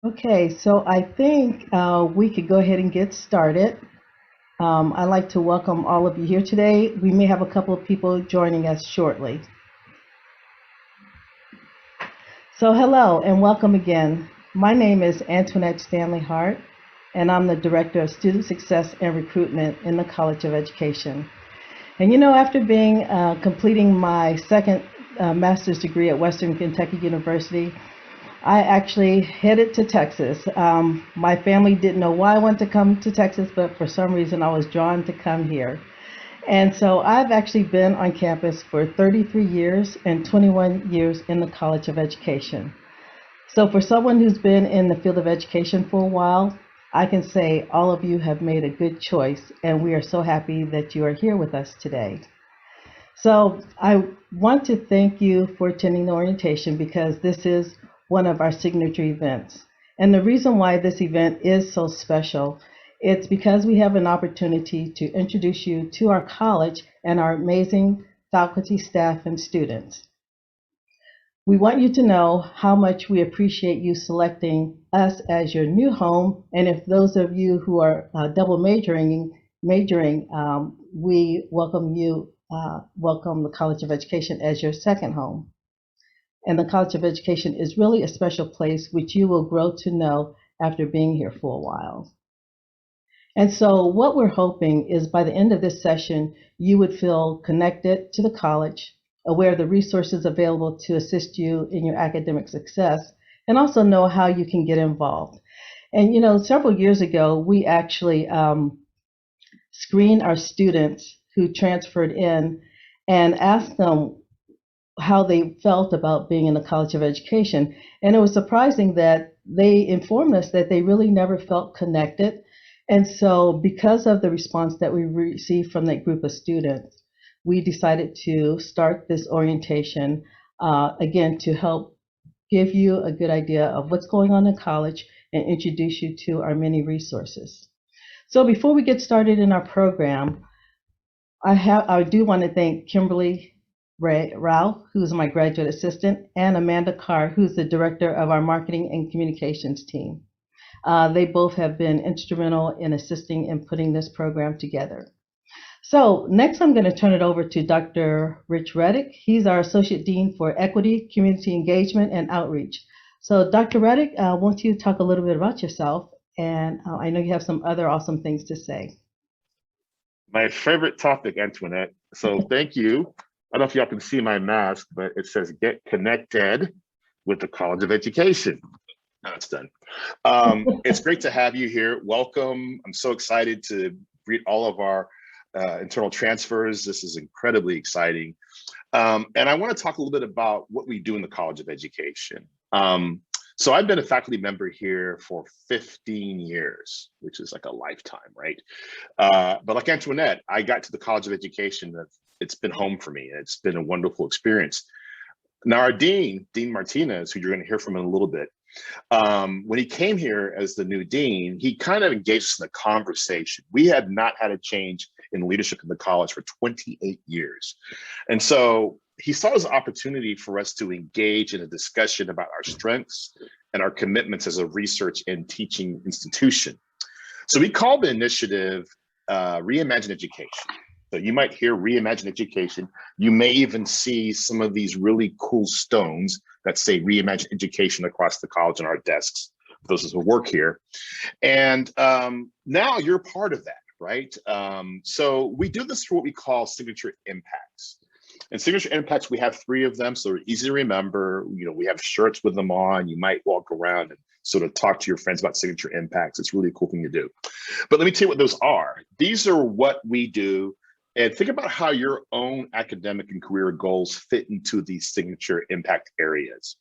Okay, so I think we could go ahead and get started. I'd like to welcome all of you here today. We may have a couple of people joining us shortly. So hello and welcome again. My name is Antoinette Stanley Hart, and I'm the Director of Student Success and Recruitment in the College of Education. And after completing my second master's degree at Western Kentucky University, I actually headed to Texas. My family didn't know why I wanted to come to Texas, but for some reason I was drawn to come here. And so I've actually been on campus for 33 years and 21 years in the College of Education. So for someone who's been in the field of education for a while, I can say all of you have made a good choice, and we are so happy that you are here with us today. So I want to thank you for attending the orientation because this is one of our signature events. And the reason why this event is so special, it's because we have an opportunity to introduce you to our college and our amazing faculty, staff, and students. We want you to know how much we appreciate you selecting us as your new home. And if those of you who are double majoring, we welcome the College of Education as your second home. And the College of Education is really a special place which you will grow to know after being here for a while. And so what we're hoping is by the end of this session, you would feel connected to the college, aware of the resources available to assist you in your academic success, and also know how you can get involved. And several years ago, we actually screened our students who transferred in and asked them how they felt about being in the College of Education. And it was surprising that they informed us that they really never felt connected. And so because of the response that we received from that group of students, we decided to start this orientation, again, to help give you a good idea of what's going on in college and introduce you to our many resources. So before we get started in our program, I do want to thank Kimberly Rao, who's my graduate assistant, and Amanda Carr, who's the director of our marketing and communications team. They both have been instrumental in assisting in putting this program together. So next I'm going to turn it over to Dr. Rich Reddick. He's our Associate Dean for Equity, Community Engagement, and Outreach. So Dr. Reddick, won't you talk a little bit about yourself? And I know you have some other awesome things to say. My favorite topic, Antoinette. So thank you. I don't know if y'all can see my mask, but it says get connected with the College of Education. Now it's done. It's great to have you here. Welcome. I'm so excited to greet all of our internal transfers. This is incredibly exciting. And I want to talk a little bit about what we do in the College of Education. So I've been a faculty member here for 15 years, which is like a lifetime, right? But like Antoinette, I got to the College of Education. It's been home for me. It's been a wonderful experience. Now our Dean Martinez, who you're going to hear from in a little bit, when he came here as the new dean, he kind of engaged us in a conversation. We had not had a change in leadership in the college for 28 years. And so he saw as an opportunity for us to engage in a discussion about our strengths and our commitments as a research and teaching institution. So we called the initiative Reimagine Education. So you might hear Reimagine Education. You may even see some of these really cool stones that say Reimagine Education across the college on our desks, for those who work here. And now you're part of that, right? So we do this through what we call signature impacts. And signature impacts, we have 3 of them, so they're easy to remember. We have shirts with them on. You might walk around and sort of talk to your friends about signature impacts. It's really a cool thing to do. But let me tell you what those are. These are what we do. And think about how your own academic and career goals fit into these signature impact areas.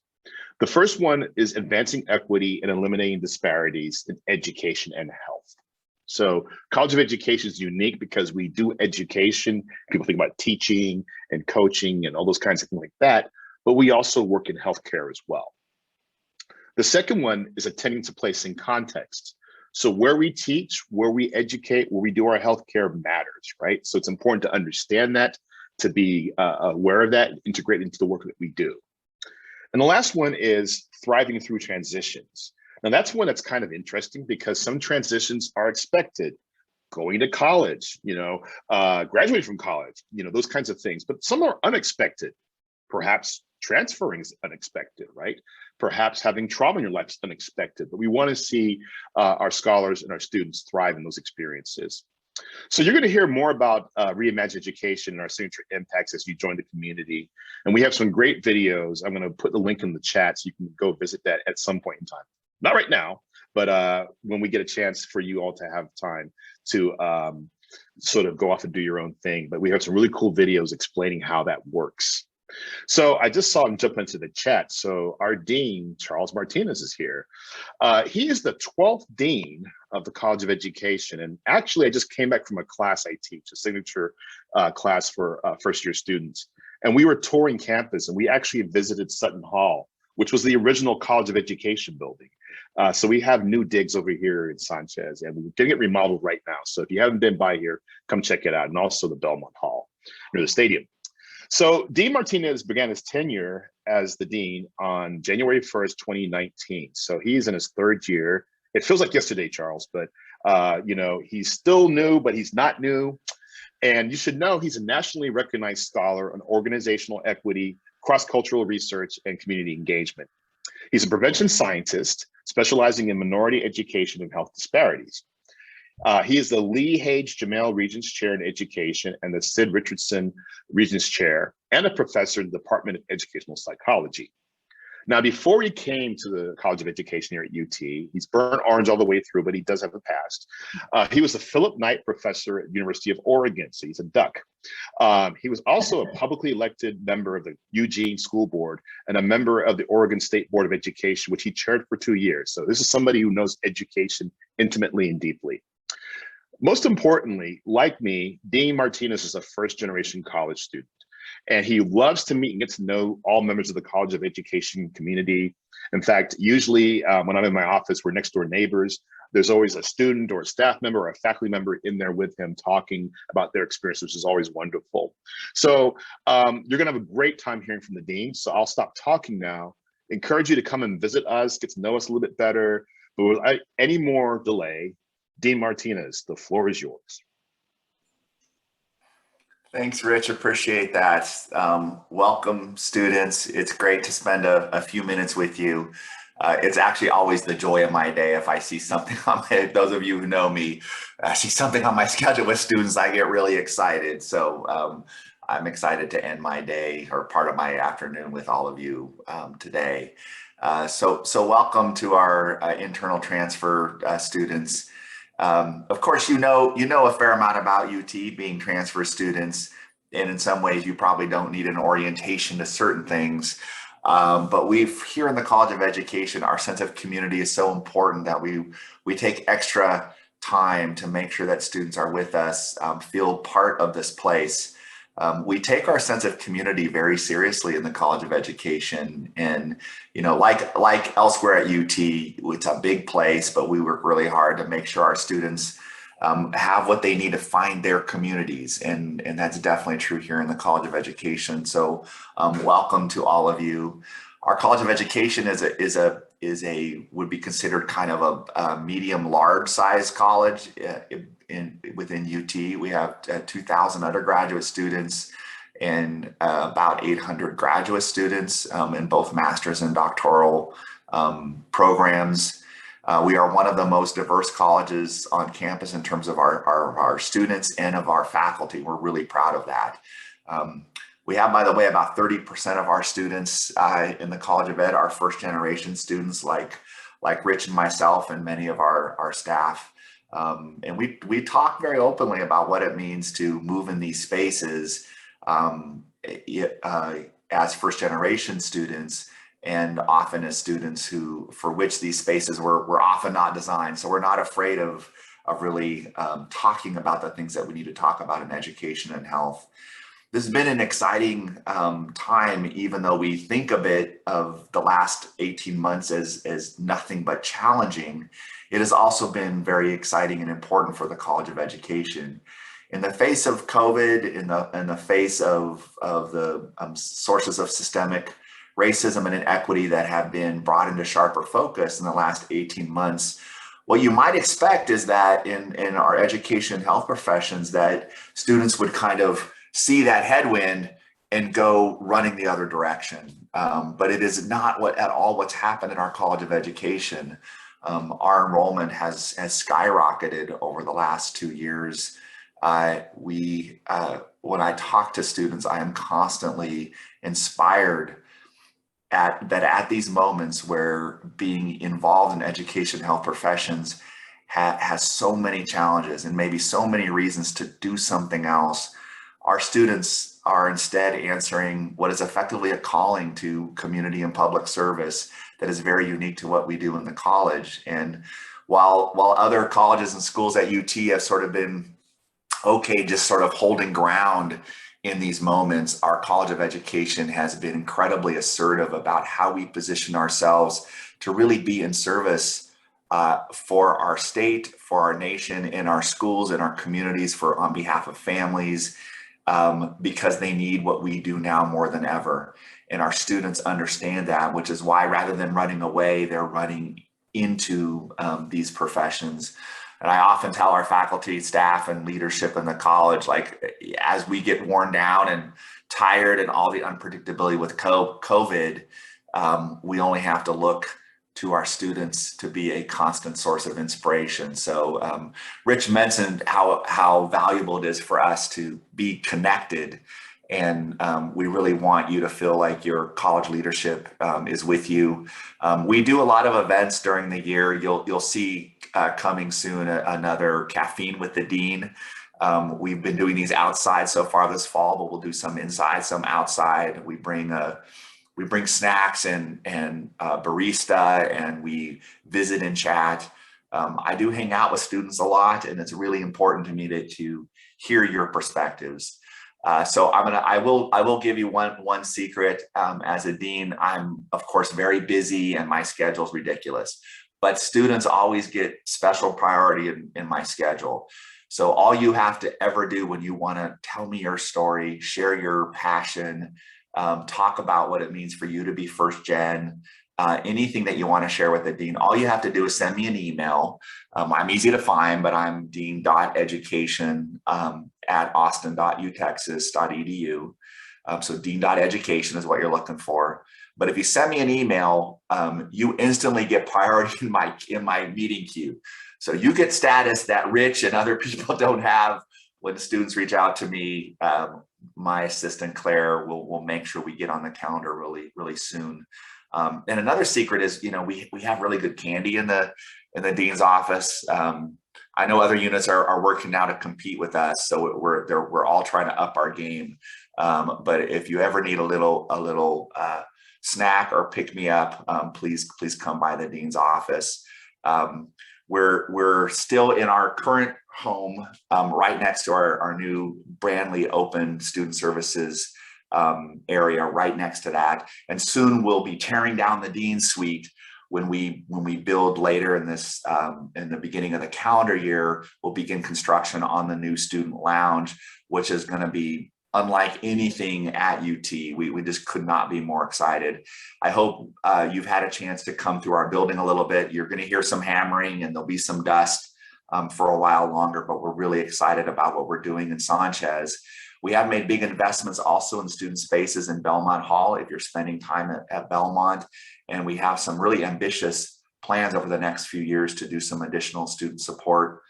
The first one is advancing equity and eliminating disparities in education and health. So College of Education is unique because we do education. People think about teaching and coaching and all those kinds of things like that, but we also work in healthcare as well. The second one is attending to place in context. So where we teach, where we educate, where we do our healthcare matters, right? So it's important to understand that, to be aware of that, integrate into the work that we do. And the last one is thriving through transitions. Now that's one that's kind of interesting because some transitions are expected. Going to college, graduating from college, those kinds of things, but some are unexpected. Perhaps transferring is unexpected, right? Perhaps having trauma in your life is unexpected, but we want to see our scholars and our students thrive in those experiences. So you're going to hear more about Reimagine Education and our signature impacts as you join the community. And we have some great videos. I'm going to put the link in the chat so you can go visit that at some point in time. Not right now, but when we get a chance for you all to have time to sort of go off and do your own thing. But we have some really cool videos explaining how that works. So I just saw him jump into the chat. So our dean, Charles Martinez, is here. He is the 12th dean of the College of Education. And actually, I just came back from a class I teach, a signature class for first-year students. And we were touring campus, and we actually visited Sutton Hall, which was the original College of Education building. So we have new digs over here in Sanchez, and we're getting it remodeled right now. So if you haven't been by here, come check it out. And also the Belmont Hall near the stadium. So Dean Martinez began his tenure as the dean on January 1st, 2019. So he's in his third year. It feels like yesterday, Charles, but he's still new, but he's not new. And you should know he's a nationally recognized scholar on organizational equity, cross-cultural research, and community engagement. He's a prevention scientist specializing in minority education and health disparities. He is the Lee Hage Jamel Regents Chair in Education and the Sid Richardson Regents Chair, and a professor in the Department of Educational Psychology. Now, before he came to the College of Education here at UT, he's burnt orange all the way through, but he does have a past. He was a Philip Knight Professor at University of Oregon, so he's a duck. He was also a publicly elected member of the Eugene School Board and a member of the Oregon State Board of Education, which he chaired for 2 years. So this is somebody who knows education intimately and deeply. Most importantly, like me, Dean Martinez is a first-generation college student, and he loves to meet and get to know all members of the College of Education community. In fact, usually when I'm in my office, we're next door neighbors. There's always a student or a staff member or a faculty member in there with him talking about their experience, which is always wonderful. So you're gonna have a great time hearing from the dean. So I'll stop talking now, encourage you to come and visit us, get to know us a little bit better. But without any more delay, Dean Martinez, the floor is yours. Thanks, Rich. Appreciate that. Welcome, students. It's great to spend a few minutes with you. It's actually always the joy of my day if I see something on those of you who know me, see something on my schedule with students, I get really excited. So I'm excited to end my day or part of my afternoon with all of you today. So welcome to our internal transfer students. Of course, you know a fair amount about UT being transfer students, and in some ways you probably don't need an orientation to certain things. But here in the College of Education, our sense of community is so important that we take extra time to make sure that students are with us, feel part of this place. We take our sense of community very seriously in the College of Education, and like elsewhere at UT, it's a big place, but we work really hard to make sure our students have what they need to find their communities, and that's definitely true here in the College of Education. So welcome to all of you. Our College of Education would be considered kind of a medium large size college. Within UT, we have 2,000 undergraduate students and about 800 graduate students in both master's and doctoral programs. We are one of the most diverse colleges on campus in terms of our students and of our faculty. We're really proud of that. We have, by the way, about 30% of our students in the College of Ed are first generation students like Rich and myself and many of our staff. And we talk very openly about what it means to move in these spaces as first generation students, and often as students for which these spaces were often not designed. So we're not afraid of really talking about the things that we need to talk about in education and health. This has been an exciting time, even though we think a bit of the last 18 months as nothing but challenging. It has also been very exciting and important for the College of Education. In the face of COVID, in the face of the sources of systemic racism and inequity that have been brought into sharper focus in the last 18 months, what you might expect is that in our education and health professions, that students would kind of see that headwind and go running the other direction. But it is not at all what's happened in our College of Education. Our enrollment has skyrocketed over the last 2 years. When I talk to students, I am constantly inspired at these moments where being involved in education health professions has so many challenges and maybe so many reasons to do something else. Our students are instead answering what is effectively a calling to community and public service that is very unique to what we do in the college. And while other colleges and schools at UT have sort of been okay, just sort of holding ground in these moments, our College of Education has been incredibly assertive about how we position ourselves to really be in service for our state, for our nation, in our schools, in our communities, on behalf of families, because they need what we do now more than ever. And our students understand that, which is why rather than running away, they're running into these professions. And I often tell our faculty, staff, and leadership in the college, like, as we get worn down and tired and all the unpredictability with COVID, we only have to look to our students to be a constant source of inspiration. So Rich mentioned how valuable it is for us to be connected. And we really want you to feel like your college leadership is with you. We do a lot of events during the year. You'll see coming soon another Caffeine with the Dean. We've been doing these outside so far this fall, but we'll do some inside, some outside. We bring snacks and barista, and we visit and chat. I do hang out with students a lot, and it's really important to me to hear your perspectives. So I will give you one secret. As a dean, I'm of course very busy and my schedule is ridiculous, but students always get special priority in my schedule. So all you have to ever do when you want to tell me your story, share your passion, talk about what it means for you to be first gen, anything that you want to share with the dean, all you have to do is send me an email. I'm easy to find, but I'm dean.education at austin.utexas.edu. So dean.education is what you're looking for. But if you send me an email, you instantly get priority in my meeting queue. So you get status that Rich and other people don't have. When students reach out to me, my assistant Claire will make sure we get on the calendar really, really soon. And another secret is, we have really good candy in the dean's office. I know other units are working now to compete with us, so we're all trying to up our game. But if you ever need a little snack or pick me up, please come by the dean's office. We're still in our current home, right next to our new brandly open student services area, right next to that. And soon we'll be tearing down the dean's suite. When we build later in this, in the beginning of the calendar year, we'll begin construction on the new student lounge, which is going to be unlike anything at UT. We just could not be more excited. I hope you've had a chance to come through our building a little bit. You're going to hear some hammering and there'll be some dust for a while longer, but we're really excited about what we're doing in Sanchez. We have made big investments also in student spaces in Belmont Hall, if you're spending time at Belmont. And we have some really ambitious plans over the next few years to do some additional student support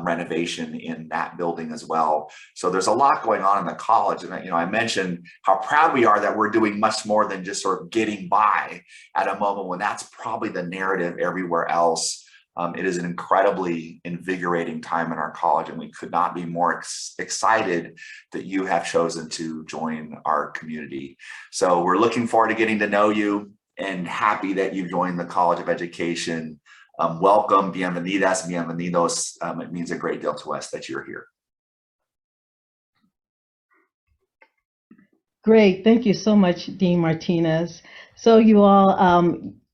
renovation in that building as well. So there's a lot going on in the college. And I mentioned how proud we are that we're doing much more than just sort of getting by at a moment when that's probably the narrative everywhere else. It is an incredibly invigorating time in our college, and we could not be more excited that you have chosen to join our community. So we're looking forward to getting to know you and happy that you joined the College of Education. Welcome, bienvenidas, bienvenidos. It means a great deal to us that you're here. Great, thank you so much, Dean Martinez. So you all,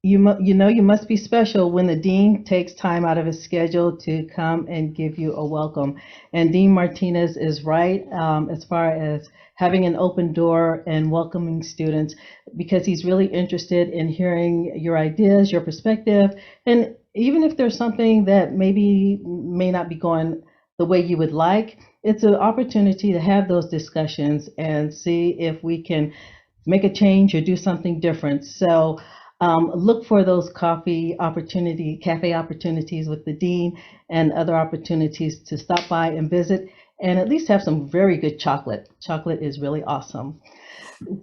you must be special when the dean takes time out of his schedule to come and give you a welcome. And Dean Martinez is right as far as having an open door and welcoming students, because he's really interested in hearing your ideas, your perspective, and even if there's something that may not be going the way you would like, it's an opportunity to have those discussions and see if we can make a change or do something different. So look for those cafe opportunities with the dean, and other opportunities to stop by and visit, and at least have some very good chocolate. Chocolate is really awesome.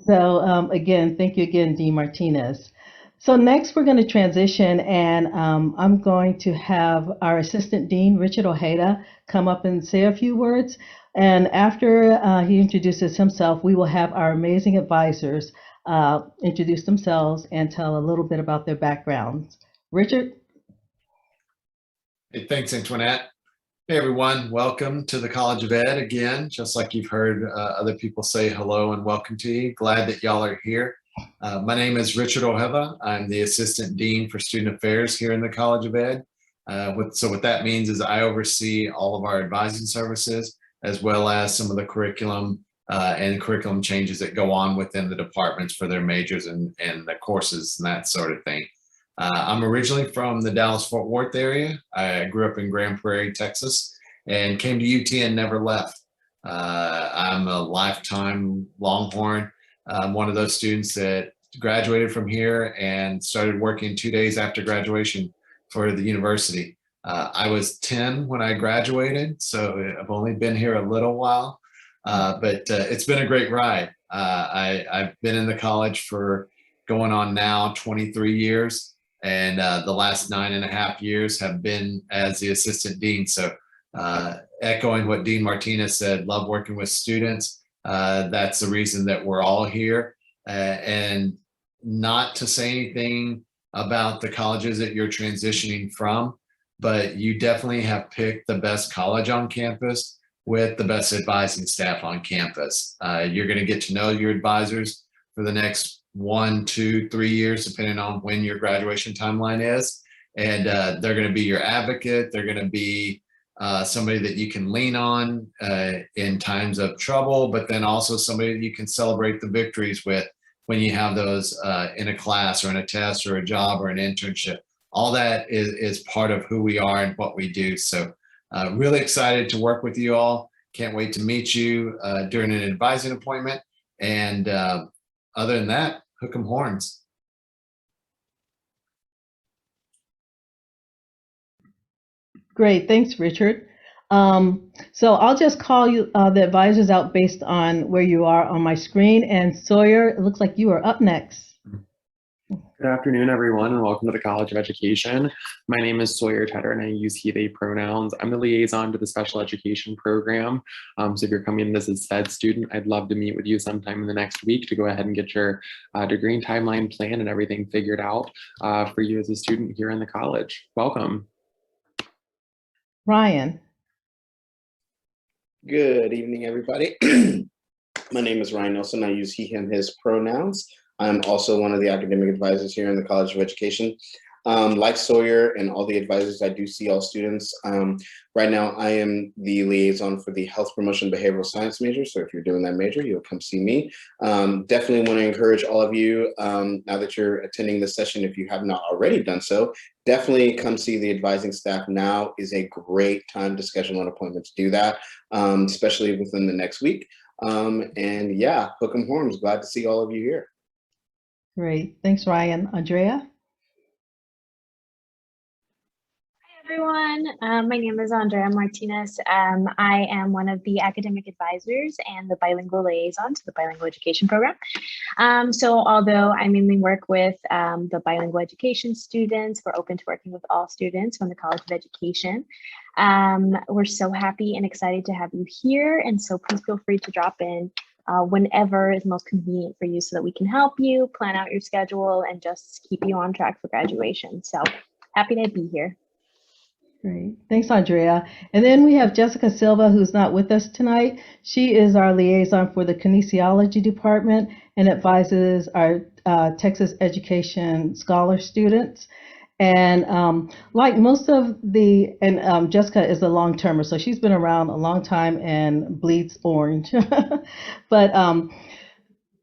So again, thank you again, Dean Martinez. So next we're going to transition, and I'm going to have our Assistant Dean, Richard Ojeda, come up and say a few words. And after he introduces himself, we will have our amazing advisors introduce themselves and tell a little bit about their backgrounds. Richard? Hey, thanks, Antoinette. Hey, everyone. Welcome to the College of Ed again. Just like you've heard other people say hello and welcome to you. Glad that y'all are here. My name is Richard Ojeda. I'm the Assistant Dean for Student Affairs here in the College of Ed. So what that means is I oversee all of our advising services, as well as some of the curriculum and curriculum changes that go on within the departments for their majors and the courses and that sort of thing. I'm originally from the Dallas-Fort Worth area. I grew up in Grand Prairie, Texas, and came to UT and never left. I'm a lifetime Longhorn. I'm one of those students that graduated from here and started working 2 days after graduation for the university. I was 10 when I graduated, so I've only been here a little while, but it's been a great ride. I've been in the college for going on now 23 years, and the last 9.5 years have been as the assistant dean. So echoing what Dean Martinez said, love working with students. That's the reason that we're all here. And not to say anything about the colleges that you're transitioning from, but you definitely have picked the best college on campus with the best advising staff on campus. You're going to get to know your advisors for the next 1, 2, 3 years, depending on when your graduation timeline is. And they're going to be your advocate. They're going to be somebody that you can lean on in times of trouble, but then also somebody that you can celebrate the victories with when you have those in a class or in a test or a job or an internship. All that is part of who we are and what we do. So really excited to work with you all. Can't wait to meet you during an advising appointment. And other than that, hook 'em horns. Great, thanks, Richard. So I'll just call you the advisors out based on where you are on my screen. And Sawyer, it looks like you are up next. Good afternoon, everyone, and welcome to the College of Education. My name is Sawyer Tedder, and I use he, they pronouns. I'm the liaison to the special education program. So if you're coming in as a SED student, I'd love to meet with you sometime in the next week to go ahead and get your degree and timeline plan and everything figured out for you as a student here in the college. Welcome. Ryan. Good evening, everybody. My name is Ryan Nelson. I use he, him, his pronouns. I'm also one of the academic advisors here in the College of Education. Like Sawyer and all the advisors, I do see all students. Right now, I am the liaison for the Health Promotion Behavioral Science major. So if you're doing that major, you'll come see me. Definitely want to encourage all of you, now that you're attending this session, if you have not already done so, definitely come see the advising staff. Now is a great time to schedule an appointment to do that, especially within the next week. And yeah, hook 'em horns. Glad to see all of you here. Great, thanks, Ryan. Andrea? Everyone. My name is Andrea Martinez. I am one of the academic advisors and the bilingual liaison to the bilingual education program. So although I mainly work with the bilingual education students, we're open to working with all students from the College of Education. We're so happy and excited to have you here. And so please feel free to drop in whenever is most convenient for you so that we can help you plan out your schedule and just keep you on track for graduation. So happy to be here. Great. Thanks, Andrea. And then we have Jessica Silva, who's not with us tonight. She is our liaison for the kinesiology department and advises our Texas Education Scholar students. And like most of Jessica is a long-termer, so she's been around a long time and bleeds orange. But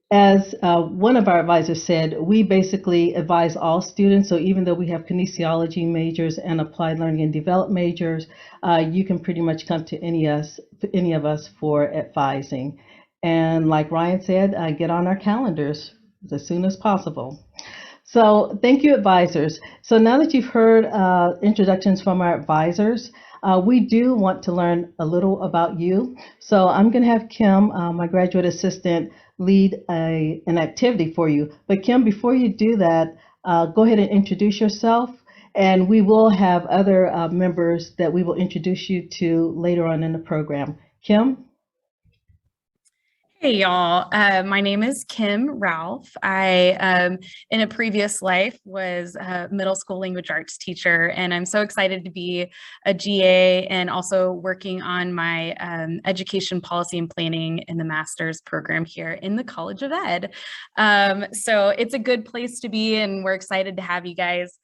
as one of our advisors said, we basically advise all students. So even though we have kinesiology majors and applied learning and development majors, you can pretty much come to any of us for advising. And like Ryan said, get on our calendars as soon as possible. So thank you, advisors. So now that you've heard introductions from our advisors, we do want to learn a little about you. So I'm going to have Kim, my graduate assistant, lead an activity for you. But Kim, before you do that, go ahead and introduce yourself. And we will have other members that we will introduce you to later on in the program. Kim? Hey y'all, my name is Kim Ralph. I, in a previous life, was a middle school language arts teacher, and I'm so excited to be a GA and also working on my education policy and planning in the master's program here in the College of Ed. So it's a good place to be, and we're excited to have you guys.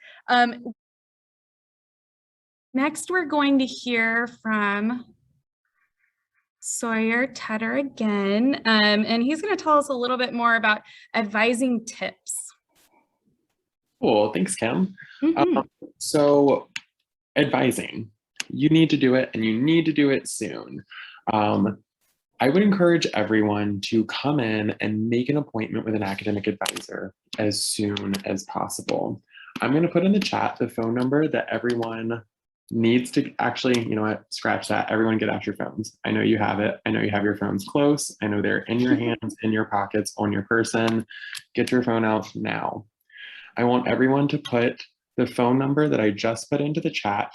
Next, we're going to hear from Sawyer Tedder again, and he's going to tell us a little bit more about advising tips. Cool, thanks, Kim. So advising, you need to do it and you need to do it soon. I would encourage everyone to come in and make an appointment with an academic advisor as soon as possible. I'm going to put in the chat the phone number that everyone needs to actually, you know what, scratch that. Everyone get out your phones. I know you have it. I know you have your phones close. I know they're in your hands, in your pockets, on your person. Get your phone out now. I want everyone to put the phone number that I just put into the chat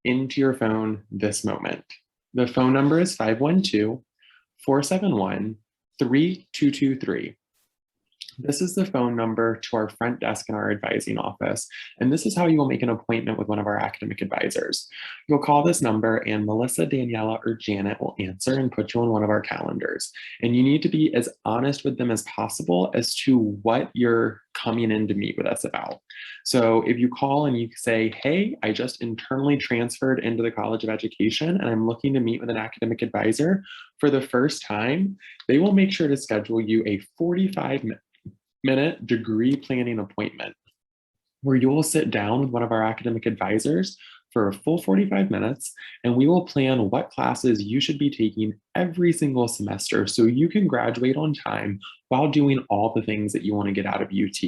into your phone this moment. The phone number is 512-471-3223. This is the phone number to our front desk in our advising office, and this is how you will make an appointment with one of our academic advisors. You'll call this number and Melissa, Daniela, or Janet will answer and put you on one of our calendars. And you need to be as honest with them as possible as to what you're coming in to meet with us about. So if you call and you say, hey, I just internally transferred into the College of Education and I'm looking to meet with an academic advisor for the first time, they will make sure to schedule you a 45-minute degree planning appointment where you will sit down with one of our academic advisors for a full 45 minutes, and we will plan what classes you should be taking every single semester so you can graduate on time while doing all the things that you want to get out of UT.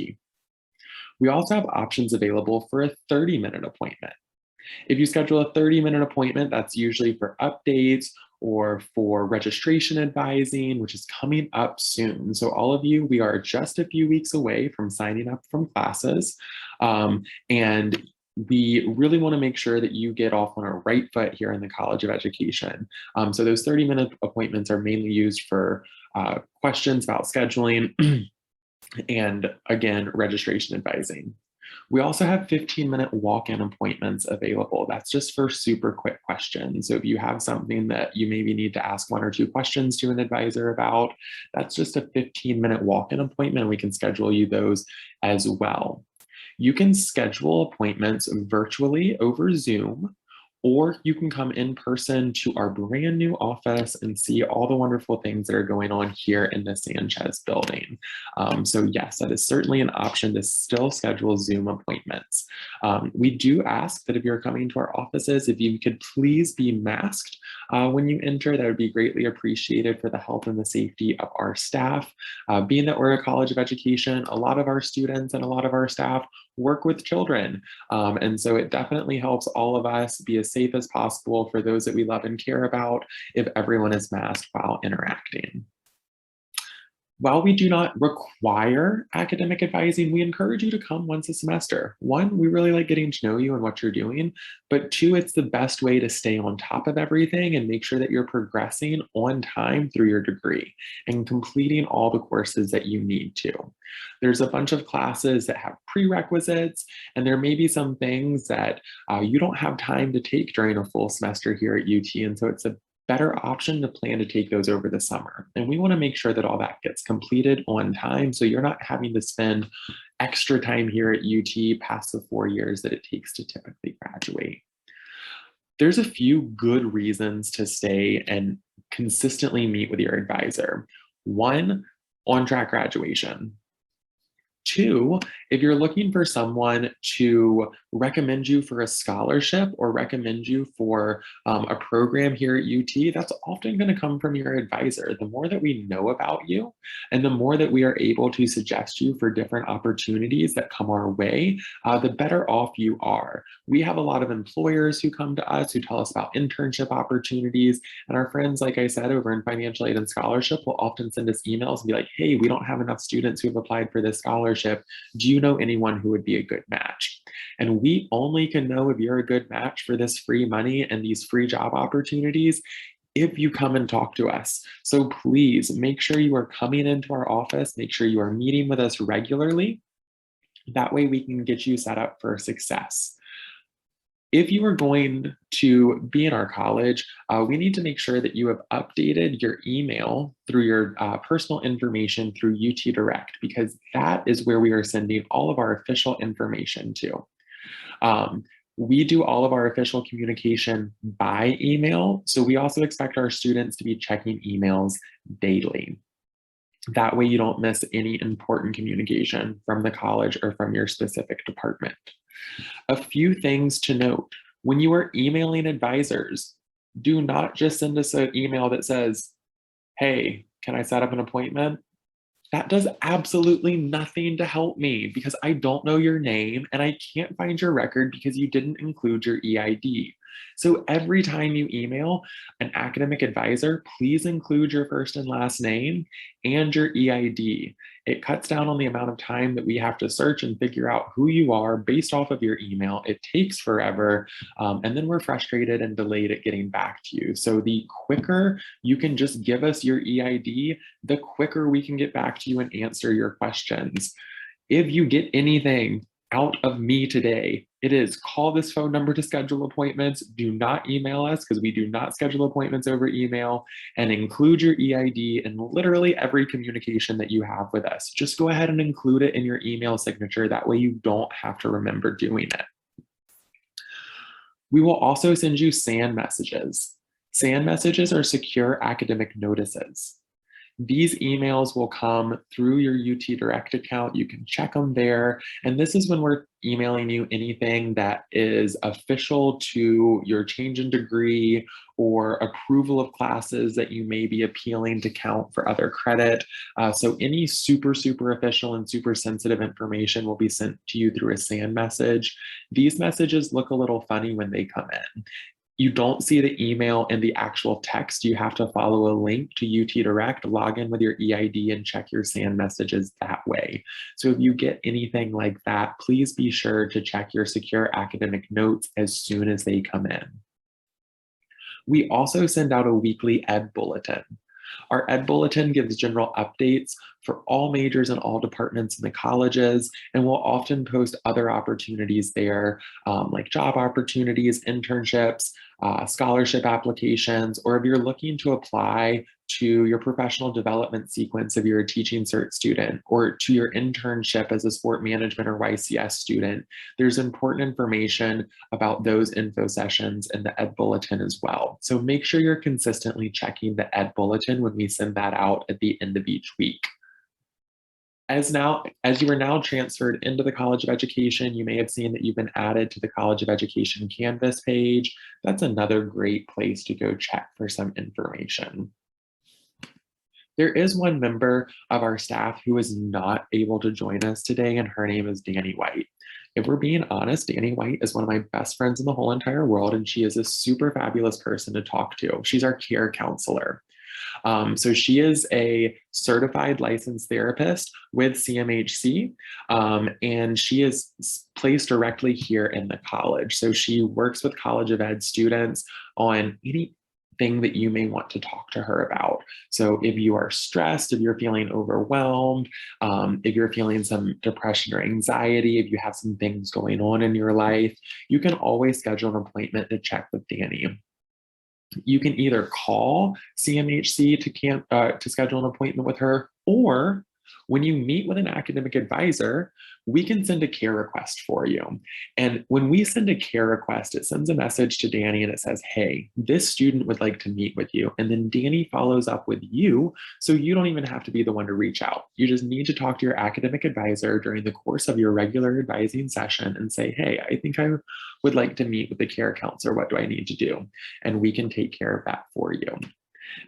We also have options available for a 30-minute appointment. If you schedule a 30-minute appointment, that's usually for updates or for registration advising, which is coming up soon. So all of you, we are just a few weeks away from signing up from classes. And we really want to make sure that you get off on a right foot here in the College of Education. So those 30-minute appointments are mainly used for questions about scheduling and again, registration advising. We also have 15-minute walk-in appointments available. That's just for super quick questions. So if you have something that you maybe need to ask 1 or 2 questions to an advisor about, that's just a 15-minute walk-in appointment. We can schedule you those as well. You can schedule appointments virtually over Zoom, or you can come in person to our brand new office and see all the wonderful things that are going on here in the Sanchez building. So yes, that is certainly an option to still schedule Zoom appointments. We do ask that if you're coming to our offices, if you could please be masked when you enter, that would be greatly appreciated for the health and the safety of our staff. Being that we're a College of Education, a lot of our students and a lot of our staff work with children. And so it definitely helps all of us be as safe as possible for those that we love and care about if everyone is masked while interacting. While we do not require academic advising, we encourage you to come once a semester. One, we really like getting to know you and what you're doing, but two, it's the best way to stay on top of everything and make sure that you're progressing on time through your degree and completing all the courses that you need to. There's a bunch of classes that have prerequisites, and there may be some things that you don't have time to take during a full semester here at UT, and so it's a better option to plan to take those over the summer. And we want to make sure that all that gets completed on time, so you're not having to spend extra time here at UT past the 4 years that it takes to typically graduate. There's a few good reasons to stay and consistently meet with your advisor. One, on-track graduation. Two, if you're looking for someone to recommend you for a scholarship or recommend you for a program here at UT, that's often going to come from your advisor. The more that we know about you and the more that we are able to suggest you for different opportunities that come our way, the better off you are. We have a lot of employers who come to us who tell us about internship opportunities, and our friends, like I said, over in financial aid and scholarship will often send us emails and be like, hey, we don't have enough students who have applied for this scholarship. Do you know anyone who would be a good match? And we only can know if you're a good match for this free money and these free job opportunities if you come and talk to us. So please make sure you are coming into our office, make sure you are meeting with us regularly. That way we can get you set up for success. If you are going to be in our college, we need to make sure that you have updated your email through your personal information through UT Direct, because that is where we are sending all of our official information to. We do all of our official communication by email, so we also expect our students to be checking emails daily. That way you don't miss any important communication from the college or from your specific department. A few things to note: when you are emailing advisors, do not just send us an email that says, hey, can I set up an appointment? That does absolutely nothing to help me because I don't know your name and I can't find your record because you didn't include your EID. So every time you email an academic advisor, please include your first and last name and your EID. It cuts down on the amount of time that we have to search and figure out who you are based off of your email. It takes forever, and then we're frustrated and delayed at getting back to you. So the quicker you can just give us your EID, the quicker we can get back to you and answer your questions. If you get anything out of me today, it is call this phone number to schedule appointments. Do not email us because we do not schedule appointments over email, and include your EID in literally every communication that you have with us. Just go ahead and include it in your email signature. That way you don't have to remember doing it. We will also send you SAN messages. SAN messages are secure academic notices. These emails will come through your UT Direct account. You can check them there. And this is when we're emailing you anything that is official to your change in degree or approval of classes that you may be appealing to count for other credit. So any super official and super sensitive information will be sent to you through a SAN message. These messages look a little funny when they come in. You don't see the email and the actual text. You have to follow a link to UT Direct, log in with your EID, and check your SAN messages that way. So if you get anything like that, please be sure to check your secure academic notes as soon as they come in. We also send out a weekly Ed Bulletin. Our Ed Bulletin gives general updates for all majors and all departments in the colleges, and we'll often post other opportunities there, like job opportunities, internships, scholarship applications, or if you're looking to apply to your professional development sequence if you're a teaching cert student, or to your internship as a sport management or YCS student, there's important information about those info sessions in the Ed Bulletin as well. So make sure you're consistently checking the Ed Bulletin when we send that out at the end of each week. As you are now transferred into the College of Education, you may have seen that you've been added to the College of Education Canvas page. That's another great place to go check for some information. There is one member of our staff who is not able to join us today, and her name is Danny White. If we're being honest, Danny White is one of my best friends in the whole entire world, and she is a super fabulous person to talk to. She's our care counselor. So she is a certified licensed therapist with CMHC, and she is placed directly here in the college. So she works with College of Ed students on anything that you may want to talk to her about. So if you are stressed, if you're feeling overwhelmed, if you're feeling some depression or anxiety, if you have some things going on in your life, you can always schedule an appointment to check with Danny. You can either call CMHC to schedule an appointment with her, or when you meet with an academic advisor, we can send a care request for you. And when we send a care request, it sends a message to Danny and it says, hey, this student would like to meet with you. And then Danny follows up with you, so you don't even have to be the one to reach out. You just need to talk to your academic advisor during the course of your regular advising session and say, hey, I think I would like to meet with the care counselor. What do I need to do? And we can take care of that for you.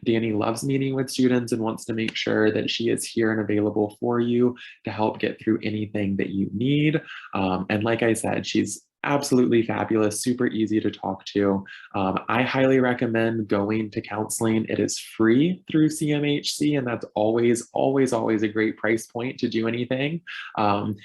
Danny loves meeting with students and wants to make sure that she is here and available for you to help get through anything that you need. And like I said, she's absolutely fabulous, super easy to talk to. I highly recommend going to counseling. It is free through CMHC, and that's always, always, always a great price point to do anything.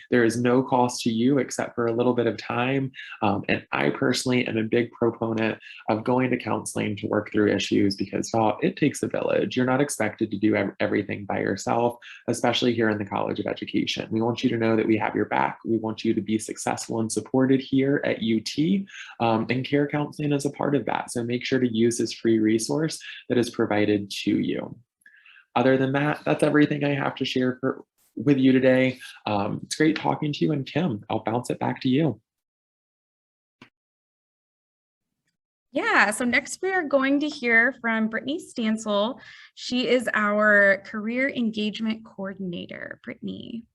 There is no cost to you except for a little bit of time. And I personally am a big proponent of going to counseling to work through issues because it takes a village. You're not expected to do everything by yourself, especially here in the College of Education. We want you to know that we have your back. We want you to be successful and supported here at UT, and care counseling is a part of that. So make sure to use this free resource that is provided to you. Other than that, that's everything I have to share with you today. It's great talking to you, and Kim, I'll bounce it back to you. Yeah, so next we are going to hear from Brittany Stansel. She is our Career Engagement Coordinator. Brittany.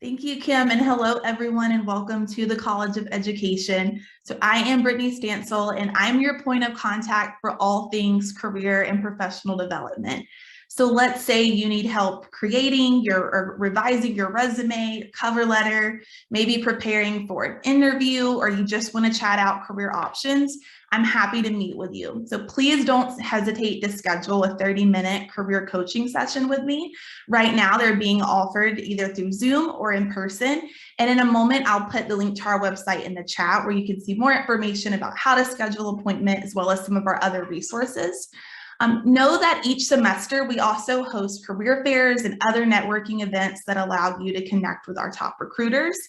Thank you, Kim, and hello, everyone, and welcome to the College of Education. So I am Brittany Stansel, and I'm your point of contact for all things career and professional development. So let's say you need help creating or revising your resume, cover letter, maybe preparing for an interview, or you just want to chat out career options. I'm happy to meet with you. So please don't hesitate to schedule a 30-minute career coaching session with me. Right now, they're being offered either through Zoom or in person. And in a moment, I'll put the link to our website in the chat where you can see more information about how to schedule an appointment, as well as some of our other resources. Know that each semester, we also host career fairs and other networking events that allow you to connect with our top recruiters.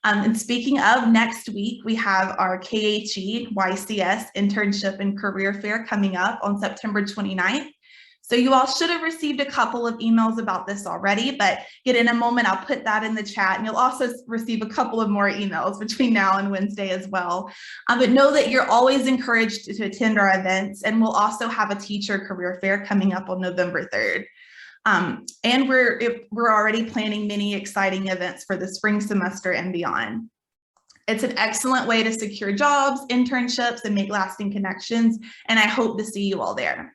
And speaking of, next week, we have our KHE YCS Internship and Career Fair coming up on September 29th. So you all should have received a couple of emails about this already, but yet in a moment, I'll put that in the chat, and you'll also receive a couple of more emails between now and Wednesday as well. But know that you're always encouraged to attend our events, and we'll also have a teacher career fair coming up on November 3rd. And we're already planning many exciting events for the spring semester and beyond. It's an excellent way to secure jobs, internships, and make lasting connections, and I hope to see you all there.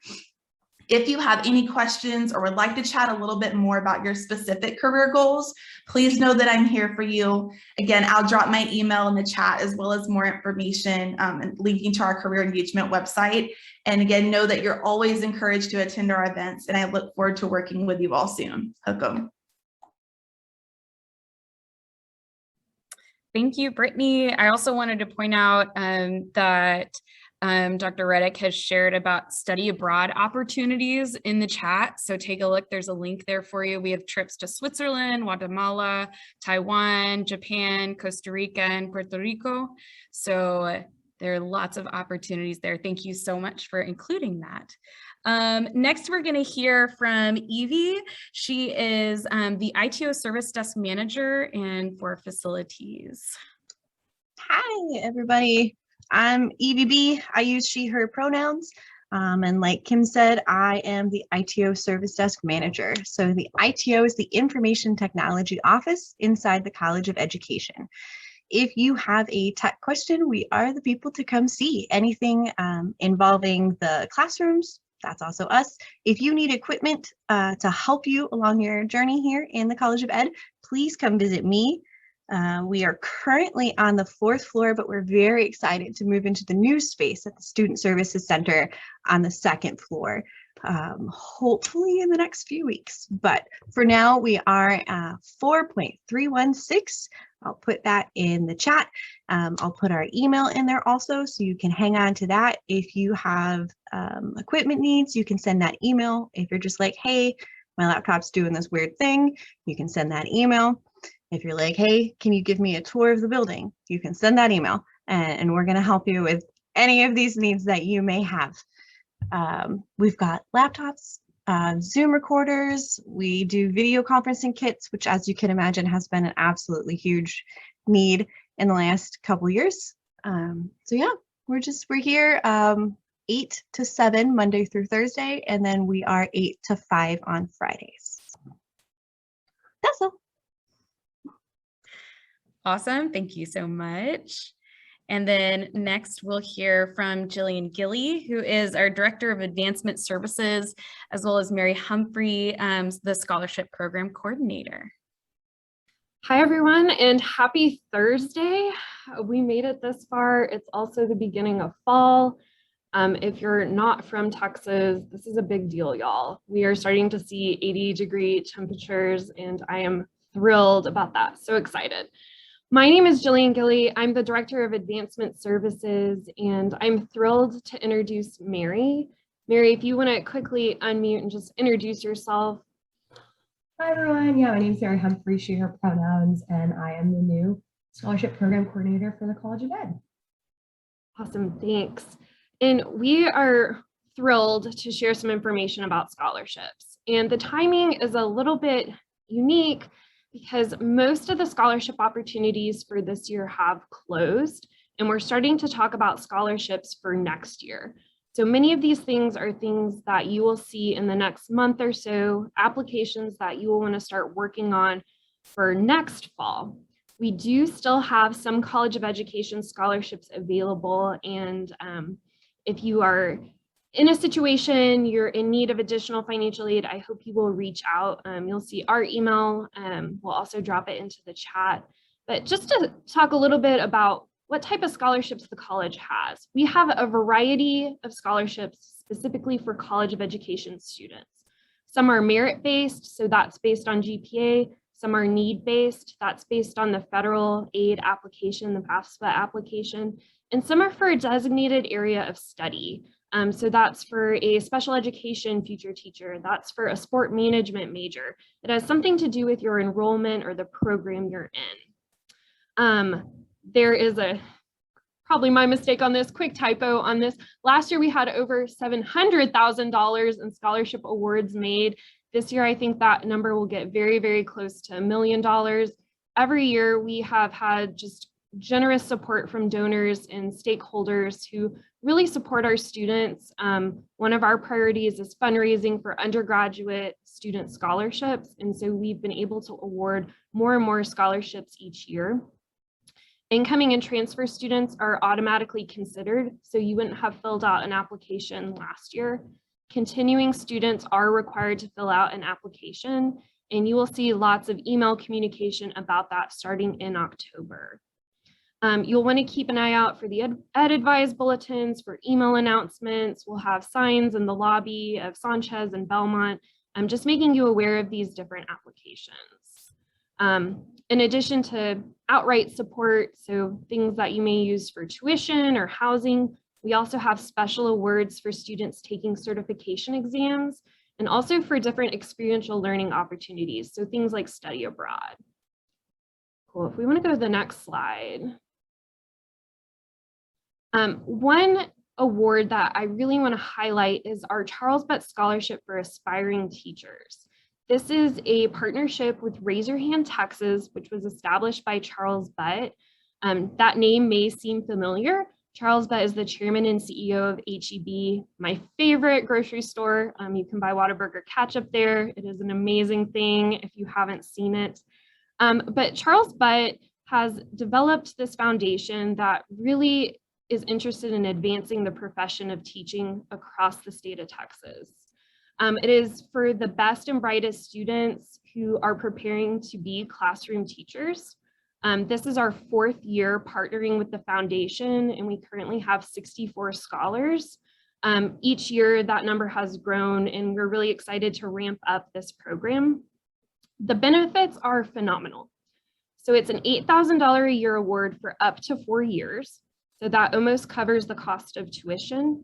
If you have any questions or would like to chat a little bit more about your specific career goals, please know that I'm here for you. Again, I'll drop my email in the chat, as well as more information and linking to our career engagement website. And again, know that you're always encouraged to attend our events, and I look forward to working with you all soon. Welcome. Thank you, Brittany. I also wanted to point out that Dr. Reddick has shared about study abroad opportunities in the chat. So take a look, there's a link there for you. We have trips to Switzerland, Guatemala, Taiwan, Japan, Costa Rica, and Puerto Rico. So there are lots of opportunities there. Thank you so much for including that. Next, we're going to hear from Evie. She is the ITO Service Desk Manager and for facilities. Hi, everybody. I'm Evie B. I use she, her pronouns. And like Kim said, I am the ITO Service Desk Manager. So the ITO is the Information Technology Office inside the College of Education. If you have a tech question, we are the people to come see. Anything involving the classrooms, that's also us. If you need equipment to help you along your journey here in the College of Ed, please come visit me. We are currently on the 4th floor, but we're very excited to move into the new space at the Student Services Center on the 2nd floor. hopefully in the next few weeks. But for now, we are at 4.316. I'll put that in the chat. I'll put our email in there also, so you can hang on to that. If you have equipment needs, you can send that email. If you're just like, hey, my laptop's doing this weird thing, you can send that email. If you're like, hey, can you give me a tour of the building? You can send that email, and we're going to help you with any of these needs that you may have. We've got laptops, Zoom recorders, we do video conferencing kits, which, as you can imagine, has been an absolutely huge need in the last couple years. So yeah, we're here 8 to 7 Monday through Thursday, and then we are 8 to 5 on Fridays. That's all. Awesome. Thank you so much. And then next we'll hear from Jillian Gilly, who is our Director of Advancement Services, as well as Mary Humphrey, the Scholarship Program Coordinator. Hi, everyone, and happy Thursday. We made it this far. It's also the beginning of fall. If you're not from Texas, this is a big deal, y'all. We are starting to see 80-degree temperatures, and I am thrilled about that. So excited. My name is Jillian Gilly. I'm the Director of Advancement Services, and I'm thrilled to introduce Mary. Mary, if you want to quickly unmute and just introduce yourself. Hi, everyone. Yeah, my name is Mary Humphrey, she, her pronouns, and I am the new Scholarship Program Coordinator for the College of Ed. Awesome, thanks. And we are thrilled to share some information about scholarships. And the timing is a little bit unique because most of the scholarship opportunities for this year have closed, and we're starting to talk about scholarships for next year. So many of these things are things that you will see in the next month or so, applications that you will want to start working on for next fall. We do still have some College of Education scholarships available, and if you are in a situation you're in need of additional financial aid, I hope you will reach out. You'll see our email. We'll also drop it into the chat. But just to talk a little bit about what type of scholarships the college has. We have a variety of scholarships specifically for College of Education students. Some are merit-based, so that's based on GPA. Some are need-based, that's based on the federal aid application, the FAFSA application. And some are for a designated area of study. So that's for a special education future teacher. That's for a sport management major. It has something to do with your enrollment or the program you're in. There is probably my mistake on this, quick typo on this. Last year we had over $700,000 in scholarship awards made. This year I think that number will get very, very close to $1 million. Every year we have had just generous support from donors and stakeholders who really support our students. One of our priorities is fundraising for undergraduate student scholarships. And so we've been able to award more and more scholarships each year. Incoming and transfer students are automatically considered, so you wouldn't have filled out an application last year. Continuing students are required to fill out an application, and you will see lots of email communication about that starting in October. You'll want to keep an eye out for the Ed Advise bulletins, for email announcements. We'll have signs in the lobby of Sanchez and Belmont. I'm just making you aware of these different applications. In addition to outright support, so things that you may use for tuition or housing, we also have special awards for students taking certification exams and also for different experiential learning opportunities, so things like study abroad. Cool, if we want to go to the next slide. One award that I really want to highlight is our Charles Butt Scholarship for Aspiring Teachers. This is a partnership with Raise Your Hand Texas, which was established by Charles Butt. That name may seem familiar. Charles Butt is the chairman and CEO of H-E-B, my favorite grocery store. You can buy Whataburger ketchup there. It is an amazing thing if you haven't seen it. But Charles Butt has developed this foundation that really is interested in advancing the profession of teaching across the state of Texas. It is for the best and brightest students who are preparing to be classroom teachers. This is our 4th year partnering with the foundation, and we currently have 64 scholars. Each year that number has grown, and we're really excited to ramp up this program. The benefits are phenomenal. So it's an $8,000 a year award for up to 4 years. So that almost covers the cost of tuition.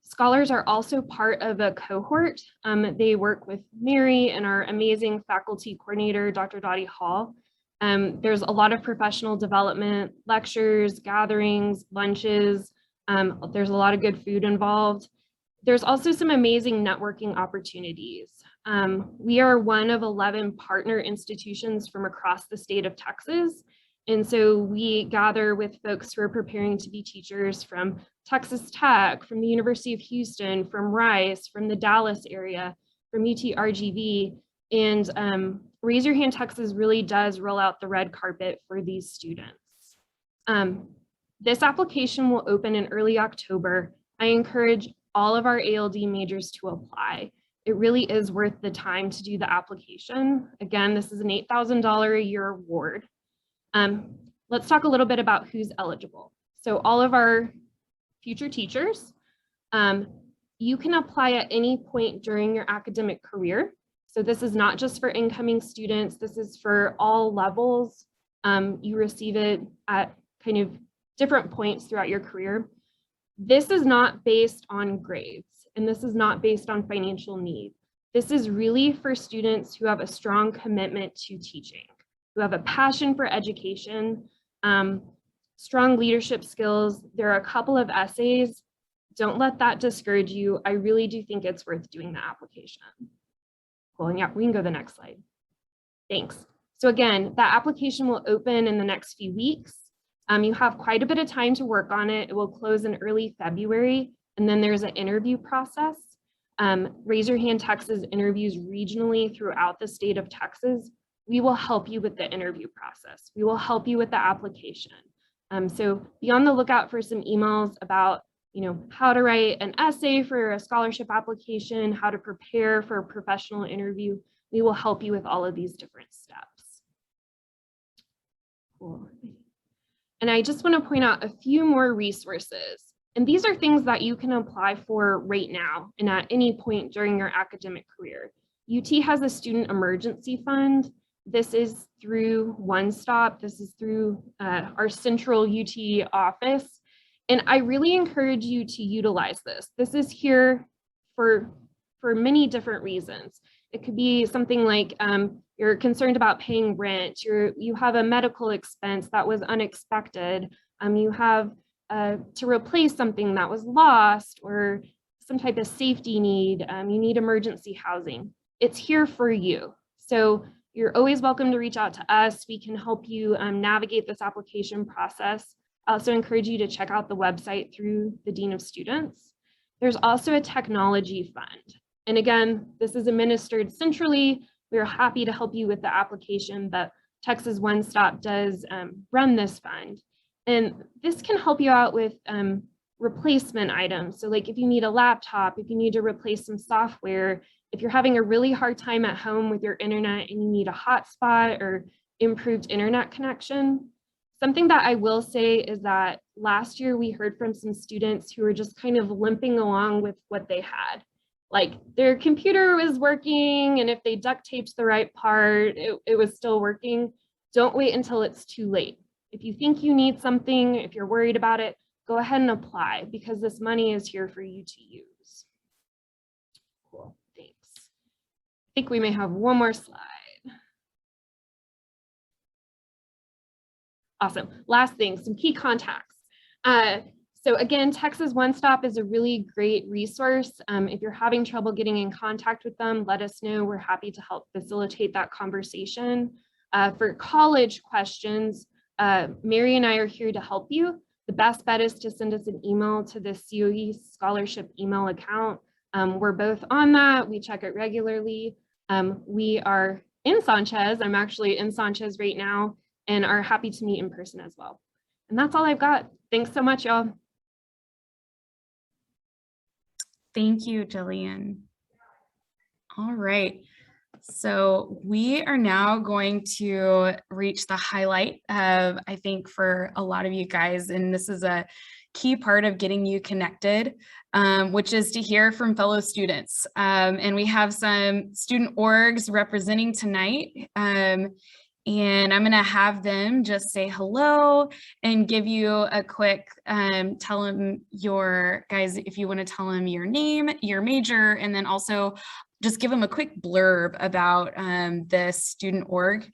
Scholars are also part of a cohort. They work with Mary and our amazing faculty coordinator, Dr. Dottie Hall. There's a lot of professional development, lectures, gatherings, lunches. There's a lot of good food involved. There's also some amazing networking opportunities. We are one of 11 partner institutions from across the state of Texas. And so we gather with folks who are preparing to be teachers from Texas Tech, from the University of Houston, from Rice, from the Dallas area, from UT-RGV. And Raise Your Hand Texas really does roll out the red carpet for these students. This application will open in early October. I encourage all of our ALD majors to apply. It really is worth the time to do the application. Again, this is an $8,000 a year award. Let's talk a little bit about who's eligible. So all of our future teachers, you can apply at any point during your academic career. So this is not just for incoming students, this is for all levels. You receive it at kind of different points throughout your career. This is not based on grades, and this is not based on financial need. This is really for students who have a strong commitment to teaching, who have a passion for education, strong leadership skills. There are a couple of essays. Don't let that discourage you. I really do think it's worth doing the application. Cool, and yeah, we can go to the next slide. Thanks. So again, that application will open in the next few weeks. You have quite a bit of time to work on it. It will close in early February, and then there's an interview process. Raise Your Hand Texas interviews regionally throughout the state of Texas. We will help you with the interview process. We will help you with the application. So be on the lookout for some emails about, how to write an essay for a scholarship application, how to prepare for a professional interview. We will help you with all of these different steps. Cool. And I just want to point out a few more resources. And these are things that you can apply for right now and at any point during your academic career. UT has a student emergency fund. This is through One Stop. This is through our central UT office. And I really encourage you to utilize this. This is here for many different reasons. It could be something like you're concerned about paying rent, you have a medical expense that was unexpected, you have to replace something that was lost, or some type of safety need, you need emergency housing. It's here for you. So you're always welcome to reach out to us. We can help you navigate this application process. I also encourage you to check out the website through the Dean of Students. There's also a technology fund. And again, this is administered centrally. We're happy to help you with the application, but Texas One Stop does run this fund. And this can help you out with replacement items. So like if you need a laptop, if you need to replace some software, if you're having a really hard time at home with your internet and you need a hotspot or improved internet connection. Something that I will say is that last year we heard from some students who were just kind of limping along with what they had. Like their computer was working, and if they duct taped the right part, it was still working. Don't wait until it's too late. If you think you need something, if you're worried about it, go ahead and apply, because this money is here for you to use. Cool, thanks. I think we may have one more slide. Awesome. Last thing, some key contacts. So again, Texas One Stop is a really great resource. If you're having trouble getting in contact with them, let us know. We're happy to help facilitate that conversation. For college questions, Mary and I are here to help you. The best bet is to send us an email to the COE scholarship email account. We're both on that. We check it regularly. We are in Sanchez. I'm actually in Sanchez right now, and are happy to meet in person as well. And that's all I've got. Thanks so much, y'all. Thank you, Jillian. All right. So we are now going to reach the highlight of, I think, for a lot of you guys, and this is a key part of getting you connected, which is to hear from fellow students. And we have some student orgs representing tonight. And I'm gonna have them just say hello and give you a quick, tell them if you wanna tell them your name, your major, and then also just give them a quick blurb about the student org.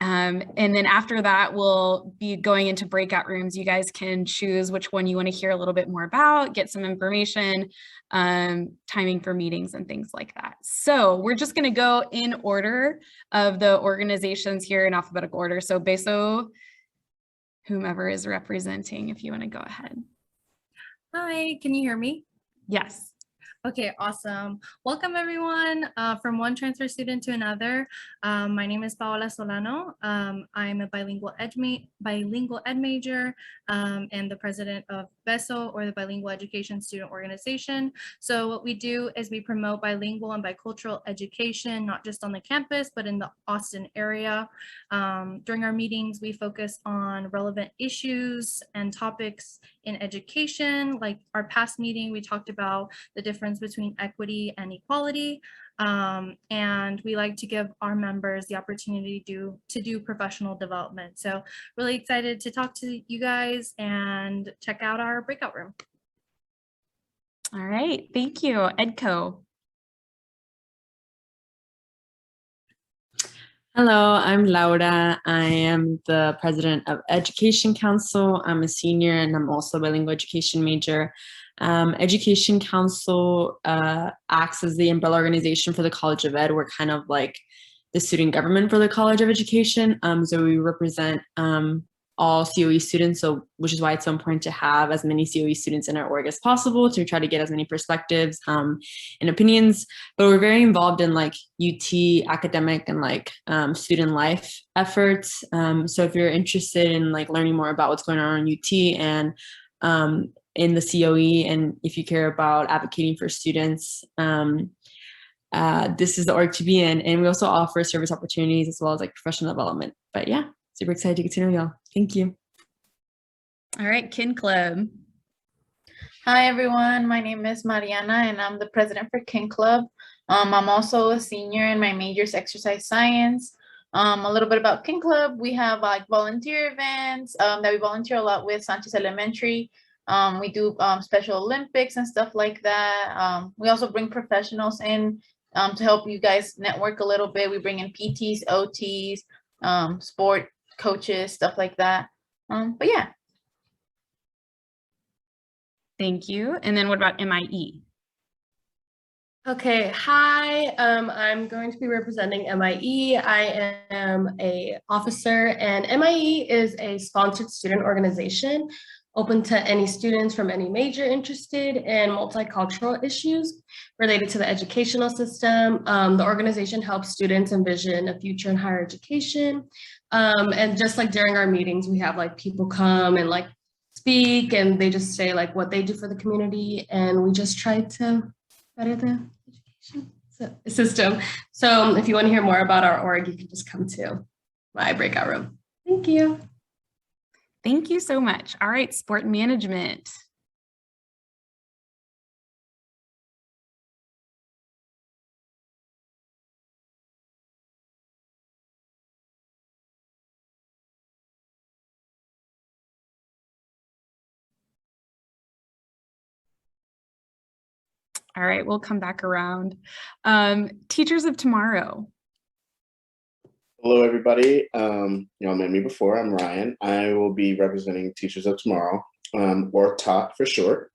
And then after that, we'll be going into breakout rooms. You guys can choose which one you want to hear a little bit more about, get some information, timing for meetings and things like that. So we're just going to go in order of the organizations here in alphabetical order. So Beso, whomever is representing, if you want to go ahead. Hi, can you hear me? Yes. Okay, awesome. Welcome everyone from one transfer student to another. My name is Paola Solano. I'm a bilingual ed major and the president of BESO, or the Bilingual Education Student Organization. So what we do is we promote bilingual and bicultural education, not just on the campus, but in the Austin area. During our meetings, we focus on relevant issues and topics in education. Like our past meeting, we talked about the difference between equity and equality. And we like to give our members the opportunity to do professional development. So really excited to talk to you guys and check out our breakout room. All right, thank you. Edco. Hello, I'm Laura. I am the president of Education Council. I'm a senior and I'm also a bilingual education major. Education Council acts as the umbrella organization for the College of Ed. We're kind of like the student government for the College of Education. So we represent all COE students, which is why it's so important to have as many COE students in our org as possible to try to get as many perspectives and opinions. But we're very involved in like UT academic and like student life efforts. So if you're interested in like learning more about what's going on UT and in the COE, and if you care about advocating for students, this is the org to be in. And we also offer service opportunities as well as like professional development. But yeah, super excited to get to know y'all. Thank you. All right, Kin Club. Hi everyone, my name is Mariana and I'm the president for Kin Club. I'm also a senior and my major is exercise science. A little bit about Kin Club, we have like volunteer events that we volunteer a lot with Sanchez Elementary. We do Special Olympics and stuff like that. We also bring professionals in to help you guys network a little bit. We bring in PTs, OTs, sport coaches, stuff like that. But yeah. Thank you. And then what about MIE? Okay, hi, I'm going to be representing MIE. I am an officer, and MIE is a sponsored student organization open to any students from any major interested in multicultural issues related to the educational system. The organization helps students envision a future in higher education. And just like during our meetings, we have like people come and like speak and they just say like what they do for the community, and we just try to better the education system. So if you want to hear more about our org, you can just come to my breakout room. Thank you. Thank you so much. All right, sport management. All right, we'll come back around. Teachers of Tomorrow. Hello, everybody. Y'all met me before. I'm Ryan. I will be representing Teachers of Tomorrow, or TOT for short.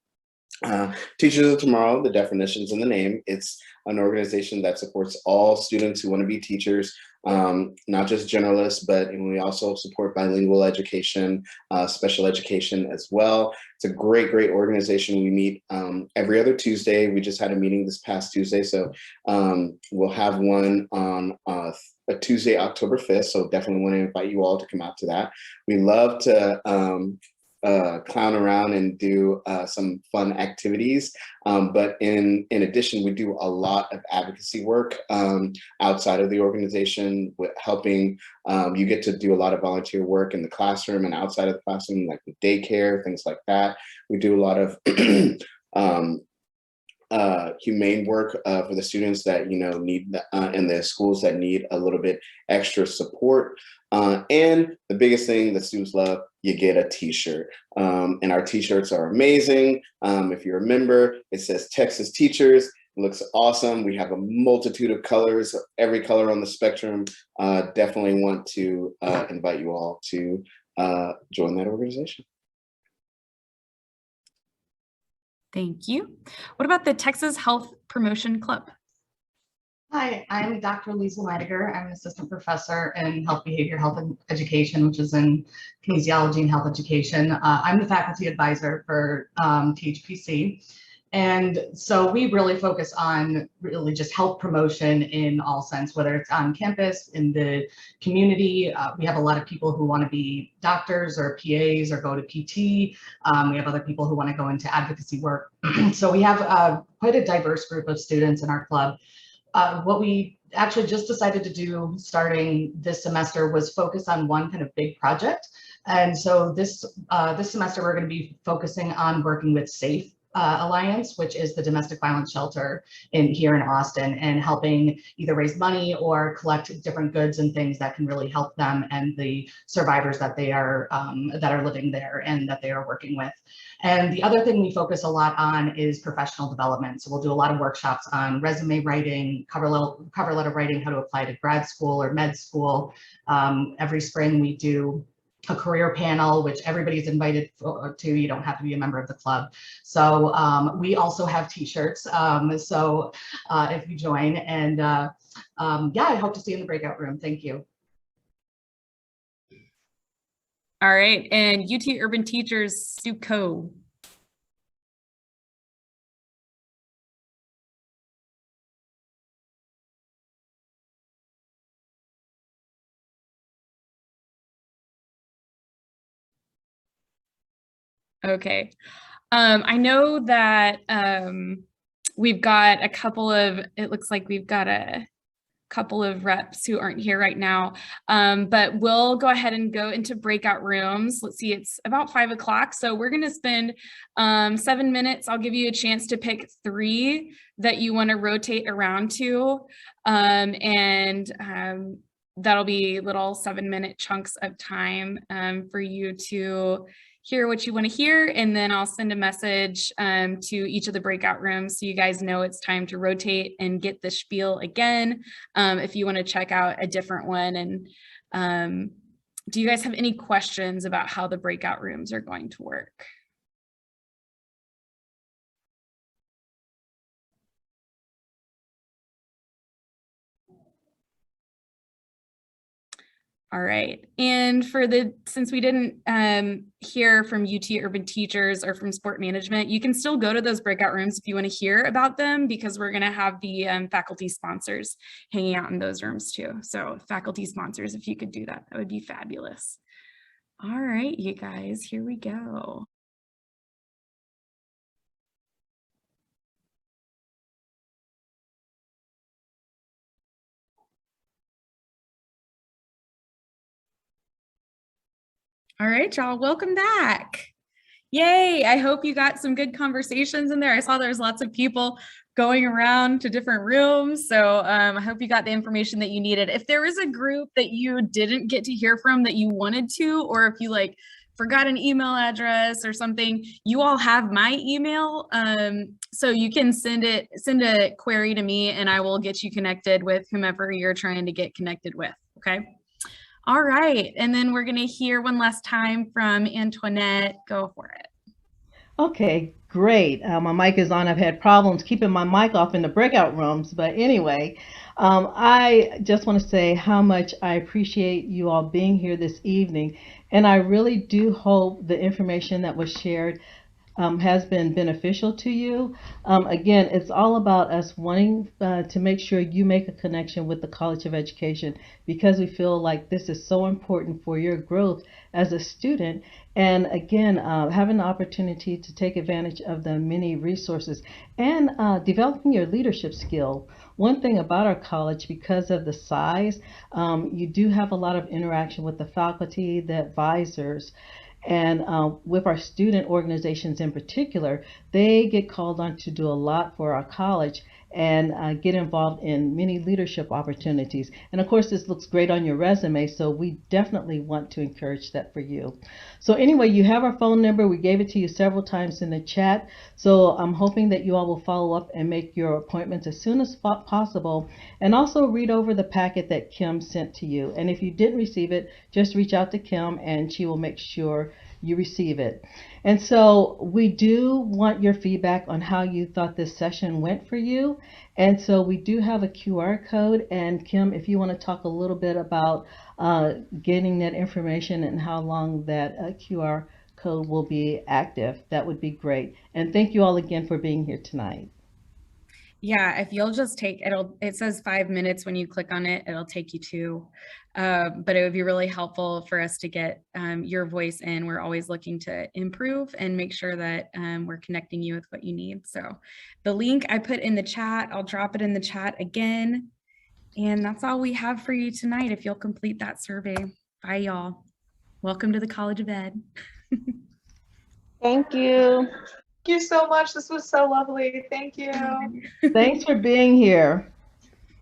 Teachers of Tomorrow, the definition's in the name. It's an organization that supports all students who want to be teachers, not just generalists, but we also support bilingual education, special education as well. It's a great, great organization. We meet every other Tuesday. We just had a meeting this past Tuesday, so we'll have one on a Tuesday, October 5th. So definitely want to invite you all to come out to that. We love to clown around and do some fun activities. But in addition, we do a lot of advocacy work outside of the organization with helping. You get to do a lot of volunteer work in the classroom and outside of the classroom, like with daycare, things like that. We do a lot of humane work for the students that need in the schools that need a little bit extra support. And the biggest thing that students love, you get a t-shirt. And our t-shirts are amazing. If you're a member, it says Texas Teachers. It looks awesome. We have a multitude of colors, every color on the spectrum. Definitely want to invite you all to join that organization. Thank you. What about the Texas Health Promotion Club? Hi, I'm Dr. Lisa Leidiger. I'm an assistant professor in health behavior, health and education, which is in kinesiology and health education. I'm the faculty advisor for THPC. And so we really focus on really just health promotion in all sense, whether it's on campus, in the community. We have a lot of people who want to be doctors or PAs or go to PT. We have other people who want to go into advocacy work. So we have quite a diverse group of students in our club. What we actually just decided to do starting this semester was focus on one kind of big project. And so this semester, we're going to be focusing on working with SAFE Alliance, which is the domestic violence shelter here in Austin, and helping either raise money or collect different goods and things that can really help them and the survivors that they are living there and that they are working with. And the other thing we focus a lot on is professional development. So we'll do a lot of workshops on resume writing, cover letter writing, how to apply to grad school or med school. Every spring we do a career panel, which everybody's invited to. You don't have to be a member of the club. So we also have t-shirts. So if you join, and yeah, I hope to see you in the breakout room. Thank you. All right, and UT Urban Teachers, Sue Coe. Okay, I know that we've got a couple of, it looks like we've got a couple of reps who aren't here right now, but we'll go ahead and go into breakout rooms. Let's see, it's about 5 o'clock. So we're gonna spend 7 minutes. I'll give you a chance to pick 3 that you wanna rotate around to. That'll be little 7-minute chunks of time for you to hear what you want to hear, and then I'll send a message to each of the breakout rooms so you guys know it's time to rotate and get the spiel again if you want to check out a different one. And do you guys have any questions about how the breakout rooms are going to work? All right, and since we didn't hear from UT Urban Teachers or from Sport Management, you can still go to those breakout rooms if you want to hear about them, because we're going to have the faculty sponsors hanging out in those rooms too. So faculty sponsors, if you could do that, that would be fabulous. All right, you guys, here we go. All right, y'all, welcome back. Yay, I hope you got some good conversations in there. I saw there's lots of people going around to different rooms. So I hope you got the information that you needed. If there was a group that you didn't get to hear from that you wanted to, or if you forgot an email address or something, you all have my email. So you can send a query to me and I will get you connected with whomever you're trying to get connected with, okay? All right, and then we're gonna hear one last time from Antoinette. Go for it. Okay, great. My mic is on. I've had problems keeping my mic off in the breakout rooms, but anyway, I just want to say how much I appreciate you all being here this evening, and I really do hope the information that was shared has been beneficial to you. Again, it's all about us wanting to make sure you make a connection with the College of Education, because we feel like this is so important for your growth as a student. And again, having the opportunity to take advantage of the many resources and developing your leadership skill. One thing about our college, because of the size, you do have a lot of interaction with the faculty, the advisors. And with our student organizations in particular, they get called on to do a lot for our college and get involved in many leadership opportunities. And of course, this looks great on your resume, so we definitely want to encourage that for you. So anyway, you have our phone number. We gave it to you several times in the chat. So I'm hoping that you all will follow up and make your appointments as soon as possible. And also read over the packet that Kim sent to you. And if you didn't receive it, just reach out to Kim and she will make sure you receive it. And so we do want your feedback on how you thought this session went for you. And so we do have a QR code. And Kim, if you want to talk a little bit about getting that information and how long that QR code will be active, that would be great. And thank you all again for being here tonight. Yeah, if you'll just take, it says 5 minutes when you click on it, it'll take you to, but it would be really helpful for us to get your voice in. We're always looking to improve and make sure that we're connecting you with what you need. So the link I put in the chat, I'll drop it in the chat again. And that's all we have for you tonight. If you'll complete that survey. Bye, y'all. Welcome to the College of Ed. Thank you. Thank you so much. This was so lovely. Thank you. Thanks for being here.